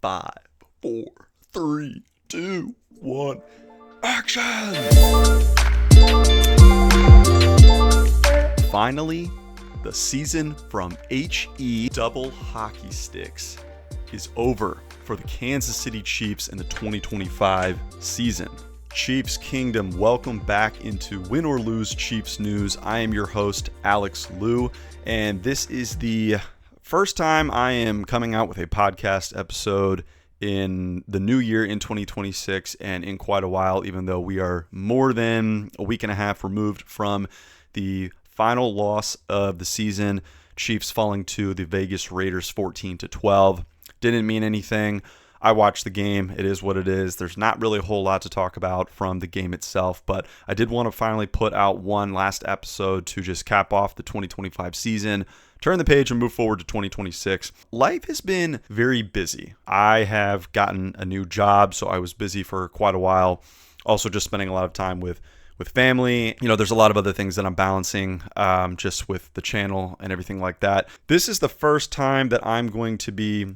5, 4, 3, 2, 1, action! Finally, the season from HE double hockey sticks is over for the Kansas City Chiefs in the 2025 season. Chiefs Kingdom, welcome back into Win or Lose Chiefs News. I am your host, Alex Liu, and this is the first time I am coming out with a podcast episode in the new year in 2026 and in quite a while, even though we are more than a week and a half removed from the final loss of the season, Chiefs falling to the Vegas Raiders 14-12. Didn't mean anything. I watched the game. It is what it is. There's not really a whole lot to talk about from the game itself, but I did want to finally put out one last episode to just cap off the 2025 season, turn the page and move forward to 2026. Life has been very busy. I have gotten a new job, so I was busy for quite a while. Also just spending a lot of time with family. You know, there's a lot of other things that I'm balancing just with the channel and everything like that. This is the first time that I'm going to be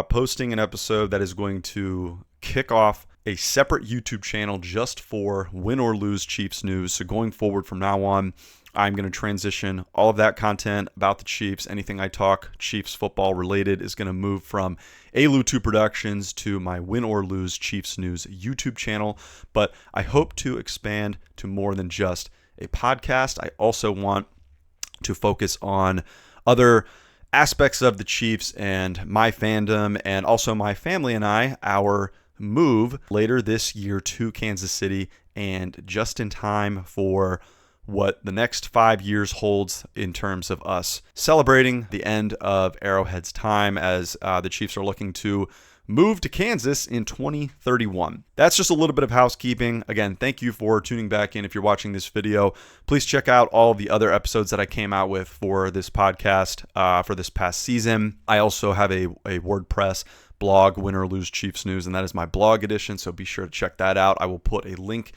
posting an episode that is going to kick off a separate YouTube channel just for Win or Lose Chiefs News. So going forward from now on, I'm going to transition all of that content about the Chiefs. Anything I talk Chiefs football related is going to move from ALU2 Productions to my Win or Lose Chiefs News YouTube channel. But I hope to expand to more than just a podcast. I also want to focus on other aspects of the Chiefs and my fandom, and also my family and I, our move later this year to Kansas City, and just in time for what the next 5 years holds in terms of us celebrating the end of Arrowhead's time as the Chiefs are looking to move to Kansas in 2031. That's just a little bit of housekeeping. Again, thank you for tuning back in. If you're watching this video, please check out all the other episodes that I came out with for this podcast for this past season. I also have a WordPress blog, Win or Lose Chiefs News, and that is my blog edition, so be sure to check that out. I will put a link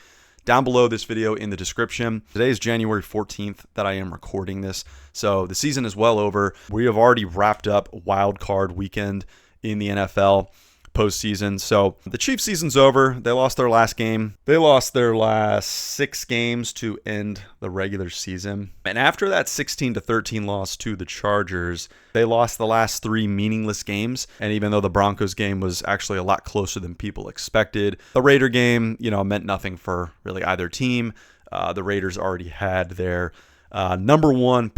down below this video in the description. Today is January 14th that I am recording this, so the season is well over. We have already wrapped up Wild Card Weekend in the NFL postseason. So the Chiefs season's over. They lost their last game. They lost their last 6 games to end the regular season. And after that 16-13 loss to the Chargers, they lost the last 3 meaningless games. And even though the Broncos game was actually a lot closer than people expected, the Raider game, meant nothing for really either team. The Raiders already had their number one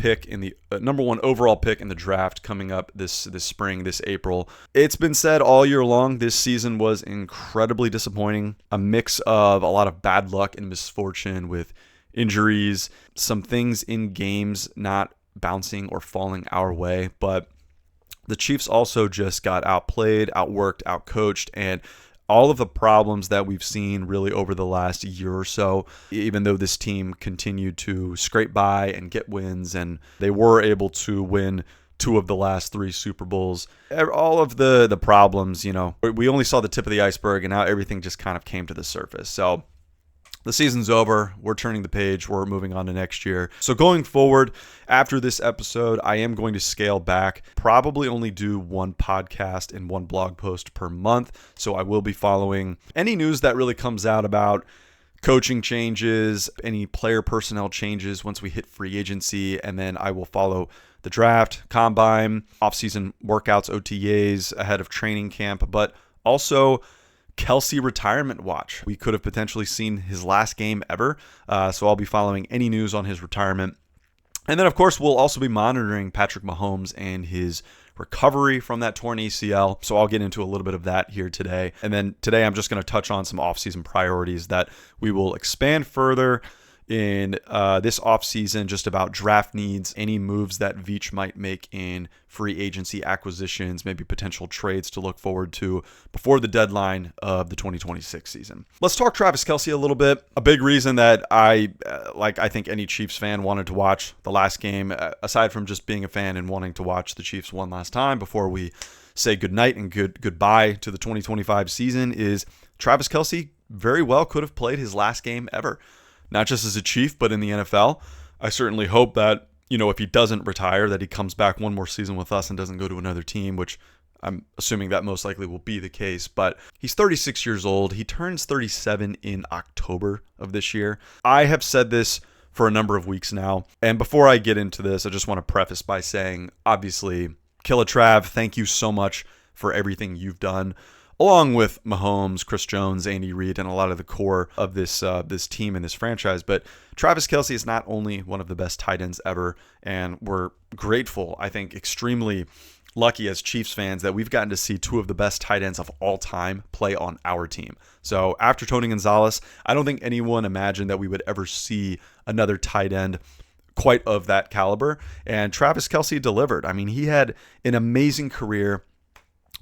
overall pick in the draft coming up this spring, this April. It's been said all year long, this season was incredibly disappointing. A mix of a lot of bad luck and misfortune with injuries, some things in games not bouncing or falling our way. But the Chiefs also just got outplayed, outworked, outcoached, and all of the problems that we've seen really over the last year or so, even though this team continued to scrape by and get wins, and they were able to win 2 of the last 3 Super Bowls. All of the problems, we only saw the tip of the iceberg, and now everything just kind of came to the surface. So the season's over. We're turning the page. We're moving on to next year. So going forward, after this episode, I am going to scale back, probably only do 1 podcast and 1 blog post per month. So I will be following any news that really comes out about coaching changes, any player personnel changes once we hit free agency, and then I will follow the draft, combine, offseason workouts, OTAs ahead of training camp, but also Kelce retirement watch. We could have potentially seen his last game ever, so I'll be following any news on his retirement. And then, of course, we'll also be monitoring Patrick Mahomes and his recovery from that torn ACL, so I'll get into a little bit of that here today. And then today I'm just going to touch on some offseason priorities that we will expand further in this offseason, just about draft needs, any moves that Veach might make in free agency acquisitions, maybe potential trades to look forward to before the deadline of the 2026 season. Let's talk Travis Kelce a little bit. A big reason that I think any Chiefs fan wanted to watch the last game, aside from just being a fan and wanting to watch the Chiefs one last time before we say goodnight and goodbye to the 2025 season, is Travis Kelce very well could have played his last game ever. Not just as a Chief, but in the NFL. I certainly hope that, if he doesn't retire, that he comes back one more season with us and doesn't go to another team, which I'm assuming that most likely will be the case, but he's 36 years old. He turns 37 in October of this year. I have said this for a number of weeks now, and before I get into this, I just want to preface by saying, obviously, Killer Trav, thank you so much for everything you've done, along with Mahomes, Chris Jones, Andy Reid, and a lot of the core of this team and this franchise. But Travis Kelce is not only one of the best tight ends ever, and we're grateful, I think extremely lucky as Chiefs fans that we've gotten to see two of the best tight ends of all time play on our team. So after Tony Gonzalez, I don't think anyone imagined that we would ever see another tight end quite of that caliber. And Travis Kelce delivered. I mean, he had an amazing career,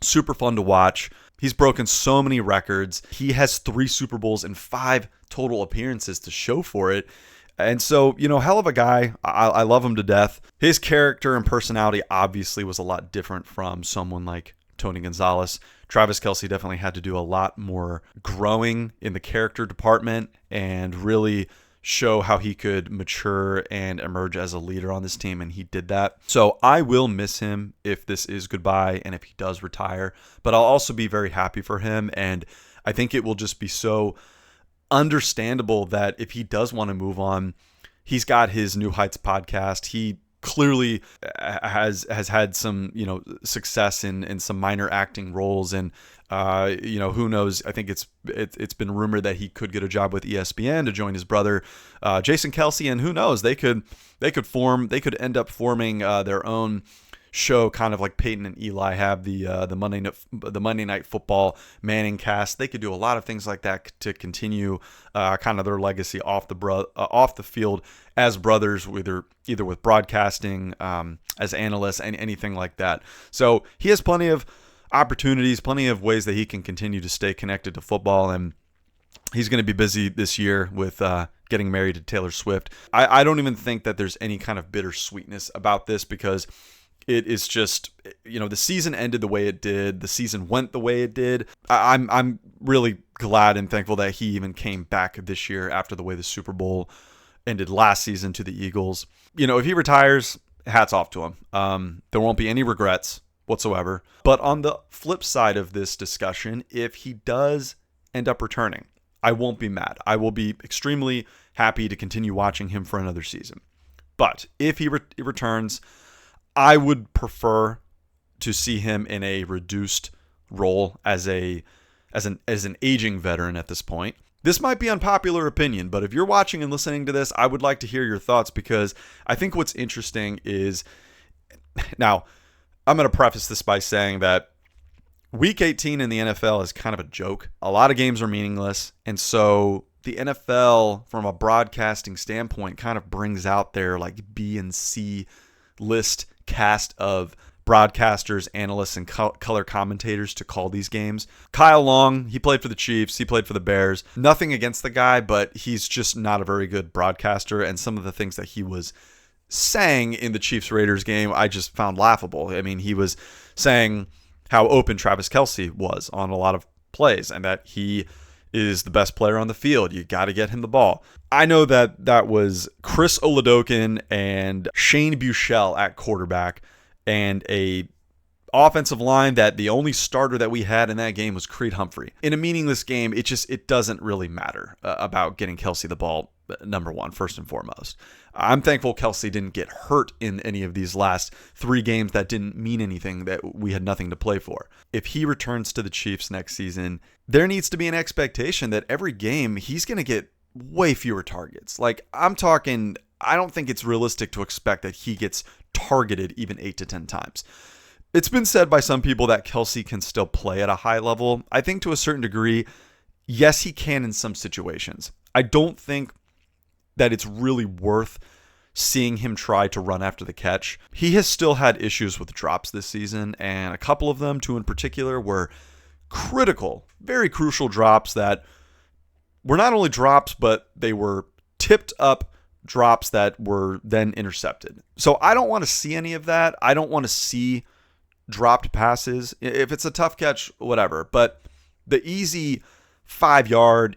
super fun to watch. He's broken so many records. He has 3 Super Bowls and 5 total appearances to show for it. And so, hell of a guy. I love him to death. His character and personality obviously was a lot different from someone like Tony Gonzalez. Travis Kelce definitely had to do a lot more growing in the character department and really show how he could mature and emerge as a leader on this team, and he did that. So I will miss him if this is goodbye and if he does retire, but I'll also be very happy for him, and I think it will just be so understandable that if he does want to move on, he's got his New Heights podcast. He clearly has had some success in some minor acting roles, and who knows, I think it's been rumored that he could get a job with ESPN to join his brother Jason Kelce, and who knows, they could end up forming their own show, kind of like Peyton and Eli have the Monday Night Football Manning cast. They could do a lot of things like that to continue kind of their legacy off the field as brothers, either with broadcasting, as analysts, and anything like that. So he has plenty of opportunities, plenty of ways that he can continue to stay connected to football, and he's going to be busy this year with getting married to Taylor Swift. I don't even think that there's any kind of bittersweetness about this, because it is just, the season ended the way it did. The season went the way it did. I'm really glad and thankful that he even came back this year after the way the Super Bowl ended last season to the Eagles. If he retires, hats off to him. There won't be any regrets whatsoever. But on the flip side of this discussion, if he does end up returning, I won't be mad. I will be extremely happy to continue watching him for another season. But if he returns, I would prefer to see him in a reduced role as an aging veteran at this point. This might be unpopular opinion, but if you're watching and listening to this, I would like to hear your thoughts, because I think what's interesting is, now, I'm going to preface this by saying that Week 18 in the NFL is kind of a joke. A lot of games are meaningless, and so the NFL, from a broadcasting standpoint, kind of brings out their like B and C list cast of broadcasters, analysts, and color commentators to call these games. Kyle Long, he played for the Chiefs, he played for the Bears. Nothing against the guy, but he's just not a very good broadcaster, and some of the things that he was saying in the Chiefs-Raiders game, I just found laughable. I mean, he was saying how open Travis Kelce was on a lot of plays, and that he is the best player on the field. You got to get him the ball. I know that was Chris Oladokun and Shane Buechele at quarterback, and a offensive line that the only starter that we had in that game was Creed Humphrey. In a meaningless game, it doesn't really matter about getting Kelce the ball, number one, first and foremost. I'm thankful Kelce didn't get hurt in any of these last 3 games that didn't mean anything, that we had nothing to play for. If he returns to the Chiefs next season, there needs to be an expectation that every game he's going to get way fewer targets. Like, I'm talking, I don't think it's realistic to expect that he gets targeted even 8 to 10 times. It's been said by some people that Kelce can still play at a high level. I think to a certain degree, yes, he can in some situations. I don't think that it's really worth seeing him try to run after the catch. He has still had issues with drops this season, and a couple of them, 2 in particular, were critical, very crucial drops that were not only drops, but they were tipped up drops that were then intercepted. So I don't want to see any of that. I don't want to see dropped passes. If it's a tough catch, whatever. But the easy 5-yard,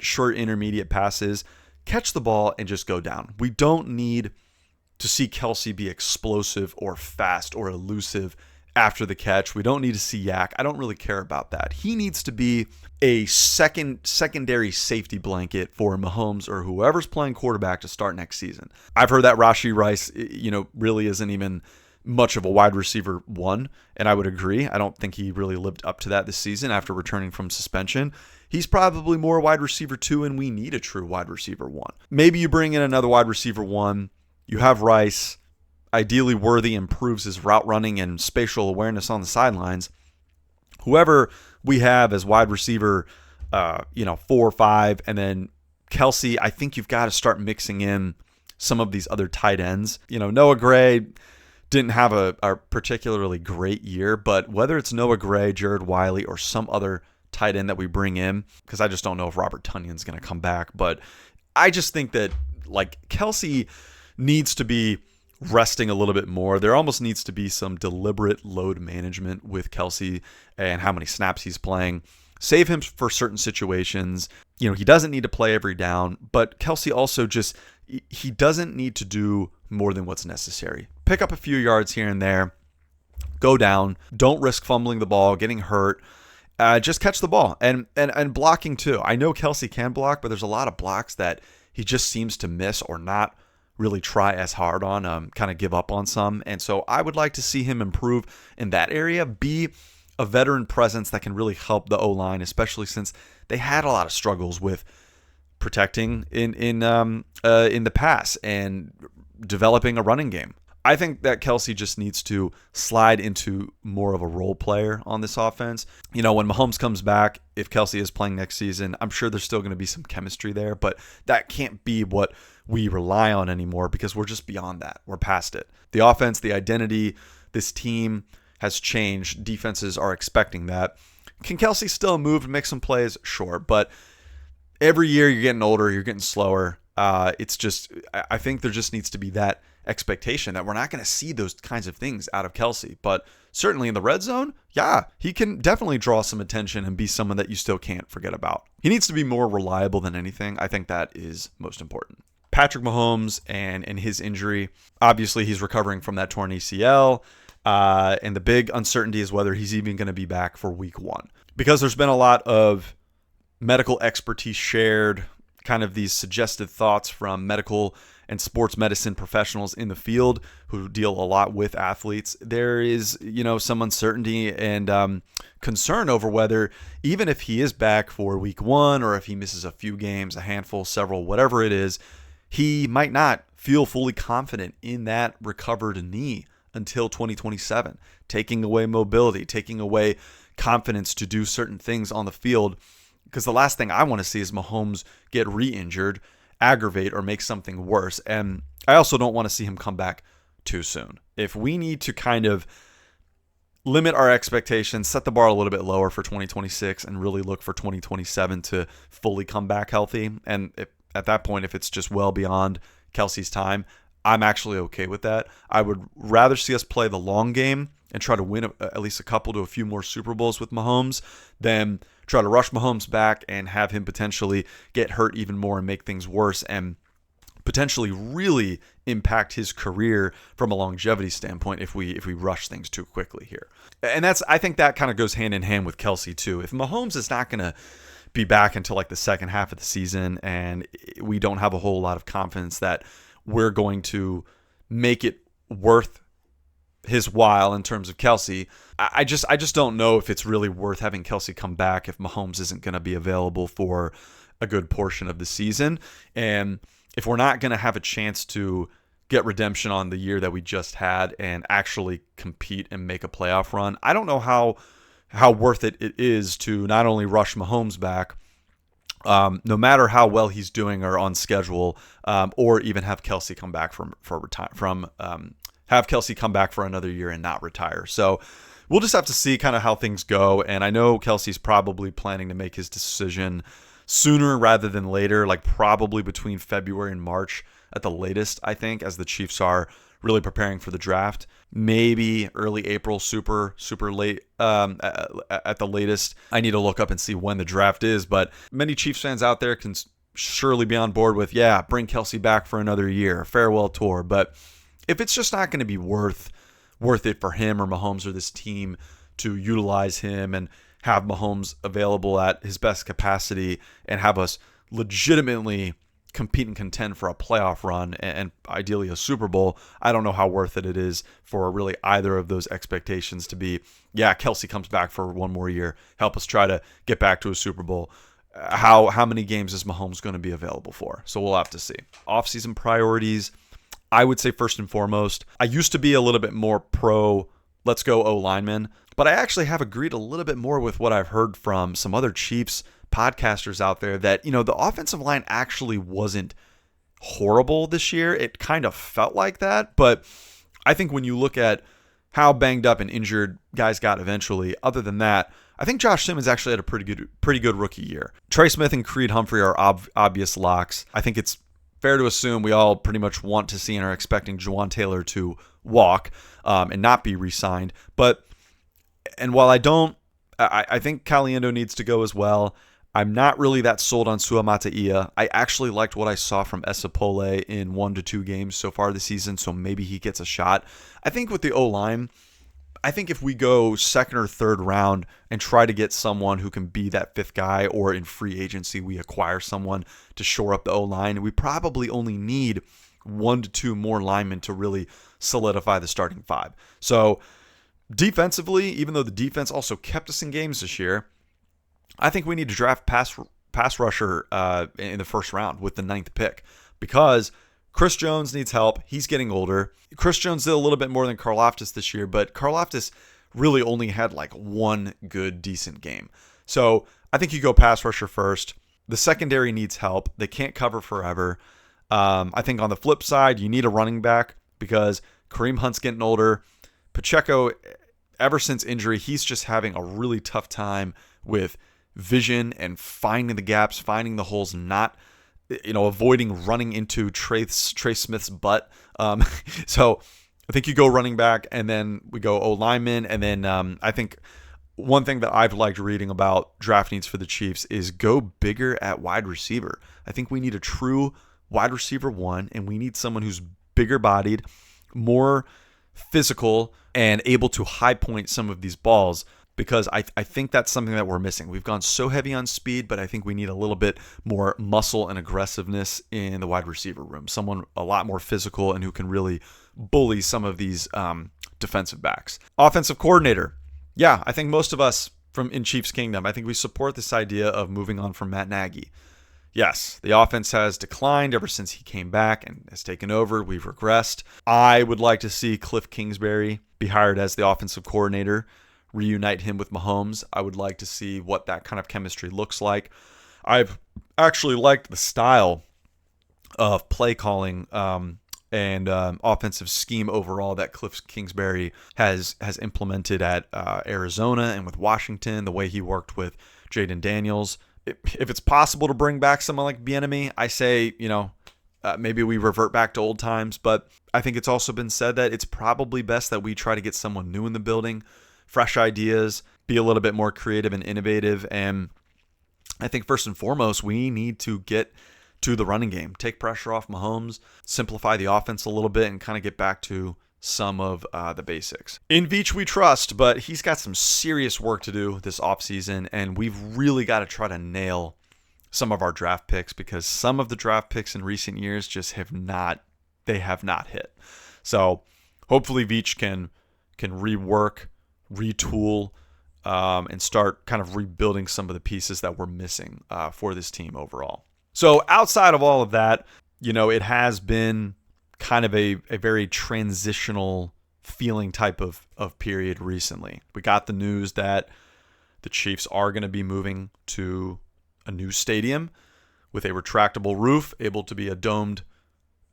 short intermediate passes, catch the ball and just go down. We don't need to see Kelce be explosive or fast or elusive after the catch. We don't need to see yak. I don't really care about that. He needs to be a secondary safety blanket for Mahomes or whoever's playing quarterback to start next season. I've heard that Rashee Rice, really isn't even much of a wide receiver one, and I would agree. I don't think he really lived up to that this season after returning from suspension. He's probably more wide receiver two, and we need a true wide receiver one. Maybe you bring in another wide receiver one. You have Rice. Ideally, Worthy improves his route running and spatial awareness on the sidelines. Whoever we have as wide receiver, 4 or 5, and then Kelce, I think you've got to start mixing in some of these other tight ends. Noah Gray didn't have a particularly great year, but whether it's Noah Gray, Jared Wiley, or some other tight end that we bring in, because I just don't know if Robert Tunyon's going to come back, but I just think that Kelce needs to be resting a little bit more. There almost needs to be some deliberate load management with Kelce and how many snaps he's playing. Save him for certain situations. He doesn't need to play every down, but Kelce also he doesn't need to do more than what's necessary. Pick up a few yards here and there. Go down. Don't risk fumbling the ball, getting hurt. Just catch the ball and blocking too. I know Kelce can block, but there's a lot of blocks that he just seems to miss or not really try as hard on, kind of give up on some. And so I would like to see him improve in that area, be a veteran presence that can really help the O-line, especially since they had a lot of struggles with protecting in the pass and developing a running game. I think that Kelce just needs to slide into more of a role player on this offense. When Mahomes comes back, if Kelce is playing next season, I'm sure there's still going to be some chemistry there, but that can't be what we rely on anymore because we're just beyond that. We're past it. The offense, the identity, this team has changed. Defenses are expecting that. Can Kelce still move and make some plays? Sure, but every year you're getting older, you're getting slower. I think there just needs to be that expectation that we're not going to see those kinds of things out of Kelce. But certainly in the red zone, yeah, he can definitely draw some attention and be someone that you still can't forget about. He needs to be more reliable than anything. I think that is most important. Patrick Mahomes and his injury, obviously he's recovering from that torn ACL. And the big uncertainty is whether he's even going to be back for week 1. Because there's been a lot of medical expertise shared, kind of these suggested thoughts from medical and sports medicine professionals in the field who deal a lot with athletes. There is, some uncertainty and concern over whether, even if he is back for week 1 or if he misses a few games, a handful, several, whatever it is, he might not feel fully confident in that recovered knee until 2027, taking away mobility, taking away confidence to do certain things on the field. Because the last thing I want to see is Mahomes get re-injured, aggravate, or make something worse. And I also don't want to see him come back too soon. If we need to kind of limit our expectations, set the bar a little bit lower for 2026, and really look for 2027 to fully come back healthy, and at that point, if it's just well beyond Kelce's time, I'm actually okay with that. I would rather see us play the long game and try to win at least a couple to a few more Super Bowls with Mahomes than try to rush Mahomes back and have him potentially get hurt even more and make things worse and potentially really impact his career from a longevity standpoint if we rush things too quickly here. And I think that kind of goes hand in hand with Kelce too. If Mahomes is not going to be back until the second half of the season and we don't have a whole lot of confidence that we're going to make it worth his while in terms of Kelce, I just don't know if it's really worth having Kelce come back if Mahomes isn't going to be available for a good portion of the season. And if we're not going to have a chance to get redemption on the year that we just had and actually compete and make a playoff run, I don't know how worth it is to not only rush Mahomes back, no matter how well he's doing or on schedule, or even have Kelce come back have Kelce come back for another year and not retire. So we'll just have to see kind of how things go. And I know Kelce's probably planning to make his decision sooner rather than later, probably between February and March at the latest, I think, as the Chiefs are really preparing for the draft. Maybe early April, super late at the latest. I need to look up and see when the draft is, but many Chiefs fans out there can surely be on board with, bring Kelce back for another year, farewell tour. But if it's just not going to be worth worth it for him or Mahomes or this team to utilize him and have Mahomes available at his best capacity and have us legitimately compete and contend for a playoff run and ideally a Super Bowl. I don't know how worth it is for really either of those expectations to be, yeah, Kelce comes back for one more year, help us try to get back to a Super Bowl. How many games is Mahomes going to be available for? So we'll have to see. Offseason priorities, I would say first and foremost, I used to be a little bit more pro, let's go O-lineman, but I actually have agreed a little bit more with what I've heard from some other Chiefs podcasters out there that, the offensive line actually wasn't horrible this year. It kind of felt like that, but I think when you look at how banged up and injured guys got eventually, other than that, I think Josh Simmons actually had a pretty good rookie year. Trey Smith and Creed Humphrey are obvious locks. I think it's fair to assume we all pretty much want to see and are expecting Juwan Taylor to walk and not be re-signed. And while I think Caliendo needs to go as well. I'm not really that sold on Sua Mata'ia. I actually liked what I saw from Esapole in 1 to 2 games so far this season, so maybe he gets a shot. I think with the O-line, I think if we go second or third round and try to get someone who can be that fifth guy, or in free agency we acquire someone to shore up the O-line, we probably only need 1 to 2 more linemen to really solidify the starting 5. So defensively, even though the defense also kept us in games this year, I think we need to draft pass rusher in the first round with the 9th pick, because Chris Jones needs help. He's getting older. Chris Jones did a little bit more than Karlaftis this year, but Karlaftis really only had like one good, decent game. So I think you go pass rusher first. The secondary needs help. They can't cover forever. I think on the flip side, you need a running back because Kareem Hunt's getting older. Pacheco, ever since injury, he's just having a really tough time with vision and finding the gaps, finding the holes, not avoiding running into Trey Smith's butt. So I think you go running back, and then we go O-lineman, and then I think one thing that I've liked reading about draft needs for the Chiefs is go bigger at wide receiver. I think we need a true wide receiver 1, and we need someone who's bigger bodied, more physical, and able to high point some of these balls, because I think that's something that we're missing. We've gone so heavy on speed, but I think we need a little bit more muscle and aggressiveness in the wide receiver room. Someone a lot more physical and who can really bully some of these defensive backs. Offensive coordinator. Yeah, I think most of us in Chiefs Kingdom, I think we support this idea of moving on from Matt Nagy. Yes, the offense has declined ever since he came back and has taken over. We've regressed. I would like to see Kliff Kingsbury be hired as the offensive coordinator, reunite him with Mahomes. I would like to see what that kind of chemistry looks like. I've actually liked the style of play calling and offensive scheme overall that Kliff Kingsbury has implemented at Arizona and with Washington, the way he worked with Jaden Daniels. If it's possible to bring back someone like Bieniemy, I say, maybe we revert back to old times, but I think it's also been said that it's probably best that we try to get someone new in the building, fresh ideas, be a little bit more creative and innovative. And I think first and foremost, we need to get to the running game, take pressure off Mahomes, simplify the offense a little bit, and kind of get back to some of the basics. In Veach we trust, but he's got some serious work to do this offseason, and we've really got to try to nail some of our draft picks, because some of the draft picks in recent years just have not hit. So hopefully Veach can rework, retool, and start kind of rebuilding some of the pieces that we're missing for this team overall. So outside of all of that, it has been kind of a very transitional feeling type of period recently. We got the news that the Chiefs are going to be moving to a new stadium with a retractable roof, able to be a domed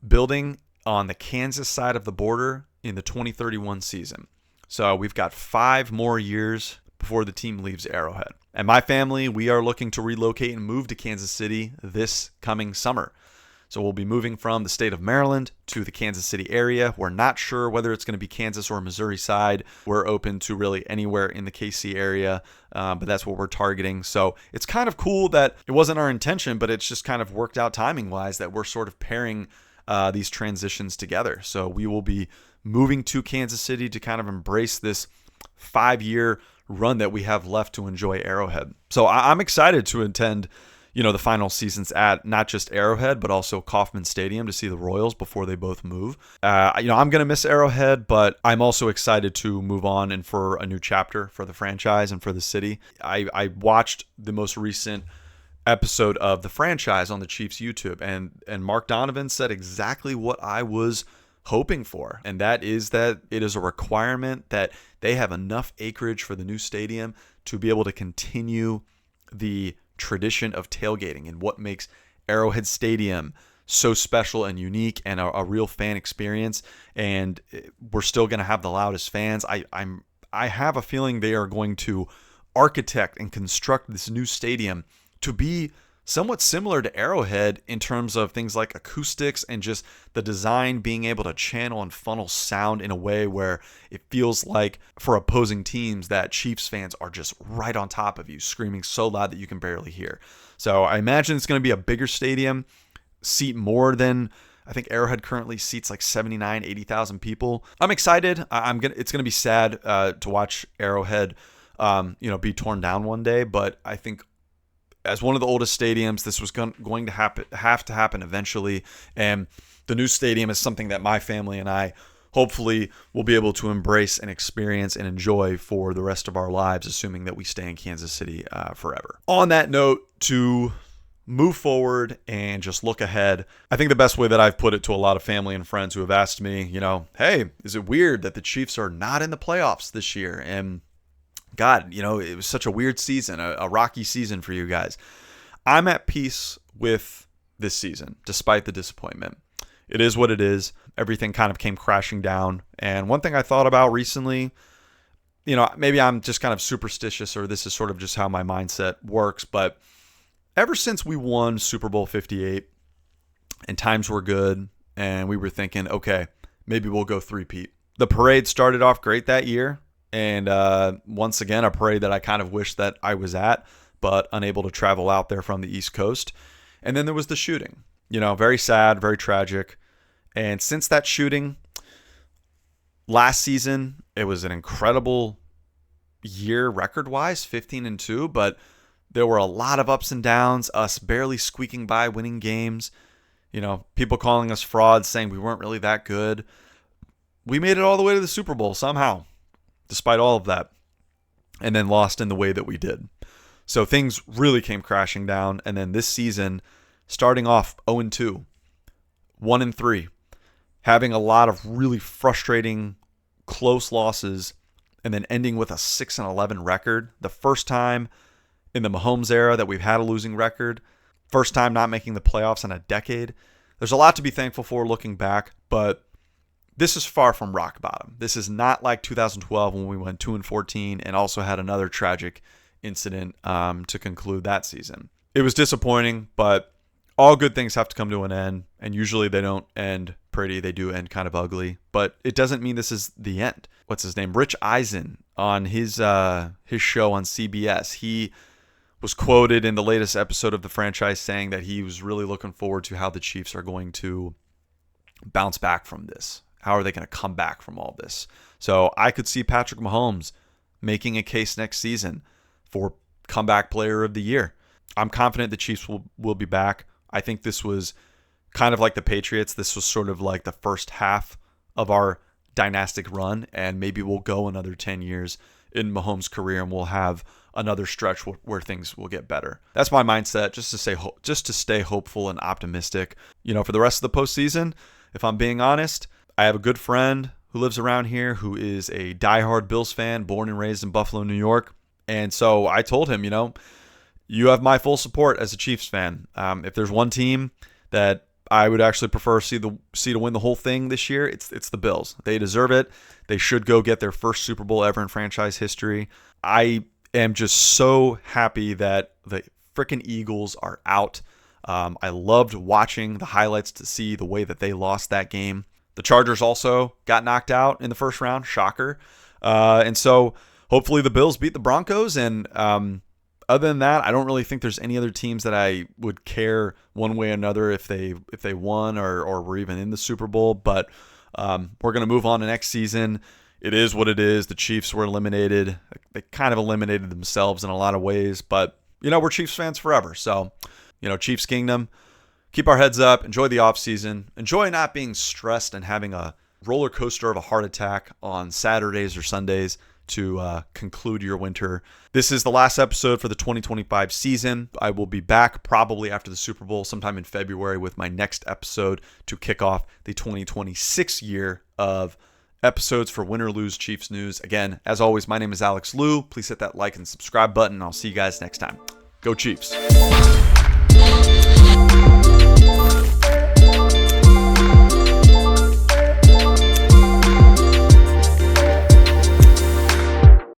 building on the Kansas side of the border in the 2031 season. So we've got 5 more years before the team leaves Arrowhead. And my family, we are looking to relocate and move to Kansas City this coming summer. So we'll be moving from the state of Maryland to the Kansas City area. We're not sure whether it's going to be Kansas or Missouri side. We're open to really anywhere in the KC area, but that's what we're targeting. So it's kind of cool that it wasn't our intention, but it's just kind of worked out timing-wise that we're sort of pairing these transitions together. So we will be moving to Kansas City to kind of embrace this 5-year run that we have left to enjoy Arrowhead. So I'm excited to attend, the final seasons at not just Arrowhead, but also Kauffman Stadium to see the Royals before they both move. I'm going to miss Arrowhead, but I'm also excited to move on and for a new chapter for the franchise and for the city. I watched the most recent episode of the franchise on the Chiefs YouTube, and Mark Donovan said exactly what I was hoping for, and that is that it is a requirement that they have enough acreage for the new stadium to be able to continue the tradition of tailgating and what makes Arrowhead Stadium so special and unique and a real fan experience. And we're still going to have the loudest fans. I have a feeling they are going to architect and construct this new stadium to be somewhat similar to Arrowhead in terms of things like acoustics and just the design being able to channel and funnel sound in a way where it feels like for opposing teams that Chiefs fans are just right on top of you, screaming so loud that you can barely hear. So I imagine it's going to be a bigger stadium, seat more than, I think Arrowhead currently seats like 79, 80,000 people. I'm excited. It's going to be sad to watch Arrowhead be torn down one day, but I think as one of the oldest stadiums, this was going to have to happen eventually. And the new stadium is something that my family and I hopefully will be able to embrace and experience and enjoy for the rest of our lives, assuming that we stay in Kansas City forever. On that note, to move forward and just look ahead, I think the best way that I've put it to a lot of family and friends who have asked me, hey, is it weird that the Chiefs are not in the playoffs this year? And God, it was such a weird season, a rocky season for you guys. I'm at peace with this season, despite the disappointment. It is what it is. Everything kind of came crashing down. And one thing I thought about recently, maybe I'm just kind of superstitious, or this is sort of just how my mindset works, but ever since we won Super Bowl 58 and times were good and we were thinking, okay, maybe we'll go three-peat. The parade started off great that year. And once again, a parade that I kind of wish that I was at, but unable to travel out there from the East Coast. And then there was the shooting, very sad, very tragic. And since that shooting last season, it was an incredible year record-wise, 15-2, but there were a lot of ups and downs, us barely squeaking by winning games, people calling us frauds, saying we weren't really that good. We made it all the way to the Super Bowl somehow, despite all of that, and then lost in the way that we did. So things really came crashing down. And then this season, starting off 0-2, 1-3, having a lot of really frustrating, close losses, and then ending with a 6-11 record. The first time in the Mahomes era that we've had a losing record. First time not making the playoffs in a decade. There's a lot to be thankful for looking back, but this is far from rock bottom. This is not like 2012 when we went 2-14 and also had another tragic incident to conclude that season. It was disappointing, but all good things have to come to an end, and usually they don't end pretty. They do end kind of ugly, but it doesn't mean this is the end. What's his name? Rich Eisen on his show on CBS. He was quoted in the latest episode of the franchise saying that he was really looking forward to how the Chiefs are going to bounce back from this. How are they going to come back from all this? So I could see Patrick Mahomes making a case next season for comeback player of the year. I'm confident the Chiefs will be back. I think this was kind of like the Patriots. This was sort of like the first half of our dynastic run, and maybe we'll go another 10 years in Mahomes' career and we'll have another stretch where things will get better. That's my mindset, just to stay hopeful and optimistic. For the rest of the postseason, if I'm being honest, I have a good friend who lives around here who is a diehard Bills fan, born and raised in Buffalo, New York. And so I told him, you have my full support as a Chiefs fan. If there's one team that I would actually prefer see to win the whole thing this year, it's the Bills. They deserve it. They should go get their first Super Bowl ever in franchise history. I am just so happy that the freaking Eagles are out. I loved watching the highlights to see the way that they lost that game. The Chargers also got knocked out in the first round. Shocker. And so hopefully the Bills beat the Broncos. And other than that, I don't really think there's any other teams that I would care one way or another if they won or were even in the Super Bowl. But We're going to move on to next season. It is what it is. The Chiefs were eliminated. They kind of eliminated themselves in a lot of ways, but, we're Chiefs fans forever. So, Chiefs Kingdom, keep our heads up, enjoy the offseason, enjoy not being stressed and having a roller coaster of a heart attack on Saturdays or Sundays to conclude your winter. This is the last episode for the 2025 season. I will be back probably after the Super Bowl sometime in February with my next episode to kick off the 2026 year of episodes for Win or Lose Chiefs News. Again, as always, my name is Alex Liu. Please hit that like and subscribe button. I'll see you guys next time. Go Chiefs.